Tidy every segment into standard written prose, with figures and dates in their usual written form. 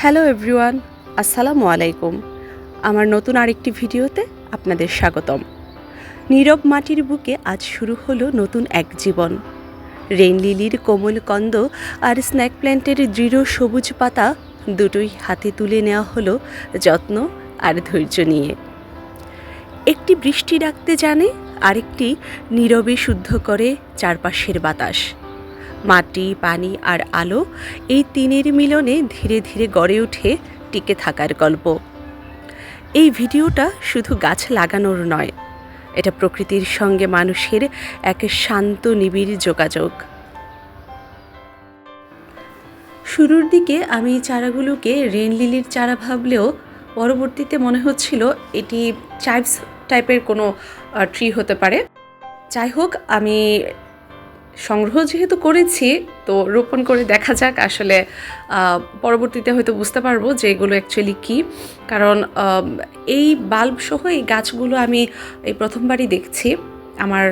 Hello everyone, আসসালামু আলাইকুম। আমার নতুন আরেকটি ভিডিওতে আপনাদের স্বাগতম। নীরব মাটির বুকে আজ শুরু হলো নতুন এক জীবন। রেইন লিলির কোমল কন্দ আর স্নেক প্ল্যান্টের দৃঢ় সবুজ পাতা দুটোই হাতে তুলে নেওয়া হলো যত্ন আর ধৈর্য নিয়ে। একটি বৃষ্টি ডাকতে জানে, আরেকটি নীরবে শুদ্ধ করে চারপাশের বাতাস। মাটি, পানি আর আলো, এই তিনের মিলনে ধীরে ধীরে গড়ে ওঠে টিকে থাকার গল্প। এই ভিডিওটা শুধু গাছ লাগানোর নয়, এটা প্রকৃতির সঙ্গে মানুষের এক শান্ত নিবিড় যোগাযোগ। শুরুর দিকে আমি চারাগুলোকে রেইন লিলির চারা ভাবলেও পরবর্তীতে মনে হচ্ছিল এটি চাইভস টাইপের কোনো ট্রি হতে পারে। যাই হোক, আমি সংগ্রহ যেহেতু করেছি, তো রোপণ করে দেখা যাক। আসলে পরবর্তীতে হয়তো বুঝতে পারবো যে এগুলো অ্যাকচুয়ালি কী। কারণ এই বাল্ব সহ এই গাছগুলো আমি এই প্রথমবারই দেখছি, আমার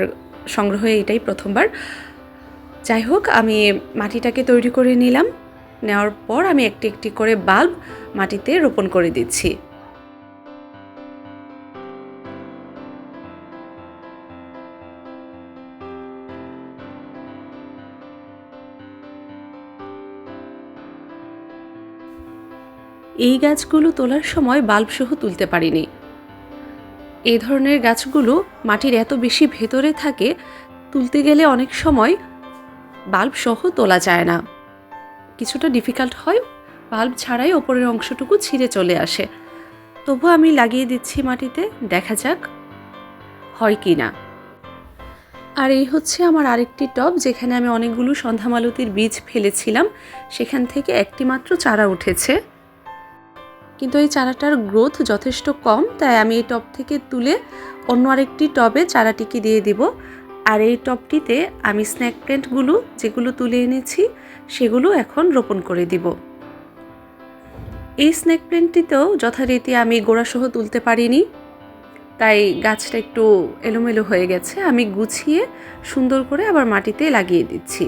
সংগ্রহে এটাই প্রথমবার। যাই হোক, আমি মাটিটাকে তৈরি করে নিলাম। নেওয়ার পর আমি একটি একটি করে বাল্ব মাটিতে রোপণ করে দিচ্ছি। এই গাছগুলো তোলার সময় বাল্ব সহ তুলতে পারিনি। এই ধরনের গাছগুলো মাটির এত বেশি ভেতরে থাকে, তুলতে গেলে অনেক সময় বাল্ব সহ তোলা যায় না, কিছুটা ডিফিকাল্ট হয়। বাল্ব ছাড়াই ওপরের অংশটুকু ছিঁড়ে চলে আসে। তবু আমি লাগিয়ে দিচ্ছি মাটিতে, দেখা যাক হয় কি না। আর এই হচ্ছে আমার আরেকটি টব, যেখানে আমি অনেকগুলো সন্ধ্যামালতির বীজ ফেলেছিলাম। সেখান থেকে একটি মাত্র চারা উঠেছে, কিন্তু এই চারাটার গ্রোথ যথেষ্ট কম, তাই আমি এই টব থেকে তুলে অন্য আরেকটি টবে চারাটিকে দিয়ে দিব। আর এই টবটিতে আমি স্নেক প্ল্যান্টগুলো যেগুলো তুলে এনেছি সেগুলো এখন রোপণ করে দিব। এই স্নেক প্ল্যান্টটিতেও যথারীতি আমি গোড়াসহ তুলতে পারিনি, তাই গাছটা একটু এলোমেলো হয়ে গেছে। আমি গুছিয়ে সুন্দর করে আবার মাটিতে লাগিয়ে দিচ্ছি।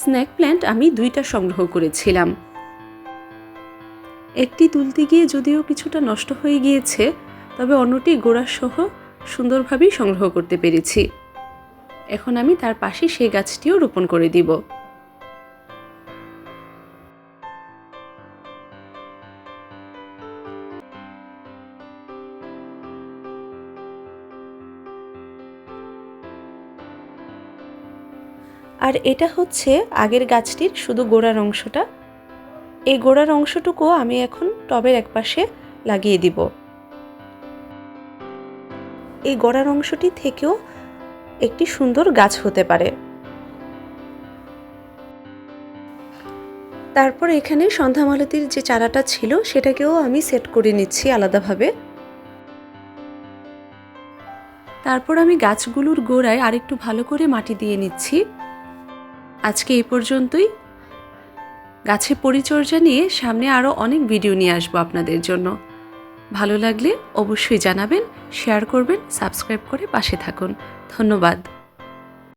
স্নেক প্ল্যান্ট আমি দুইটা সংগ্রহ করেছিলাম। একটি তুলতে গিয়ে যদিও কিছুটা নষ্ট হয়ে গিয়েছে, তবে অন্যটি গোড়াসহ সুন্দরভাবেই সংগ্রহ করতে পেরেছি। এখন আমি তার পাশে সেই গাছটিও রোপণ করে দিব। আর এটা হচ্ছে আগের গাছটির শুধু গোড়ার অংশটা। এই গোড়ার অংশটুকু আমি এখন টবের একপাশে লাগিয়ে দিব। এই গোড়ার অংশটি থেকেও একটি সুন্দর গাছ হতে পারে। তারপর এখানে সন্ধ্যামালতির যে চারাটা ছিল সেটাকেও আমি সেট করে নিচ্ছি আলাদাভাবে। তারপর আমি গাছগুলোর গোড়ায় আরেকটু ভালো করে মাটি দিয়ে নিচ্ছি। আজকে এই পর্যন্তই। গাছের পরিচর্যা নিয়ে সামনে আরও অনেক ভিডিও নিয়ে আসবো আপনাদের জন্য। ভালো লাগলে অবশ্যই জানাবেন, শেয়ার করবেন, সাবস্ক্রাইব করে পাশে থাকুন। ধন্যবাদ।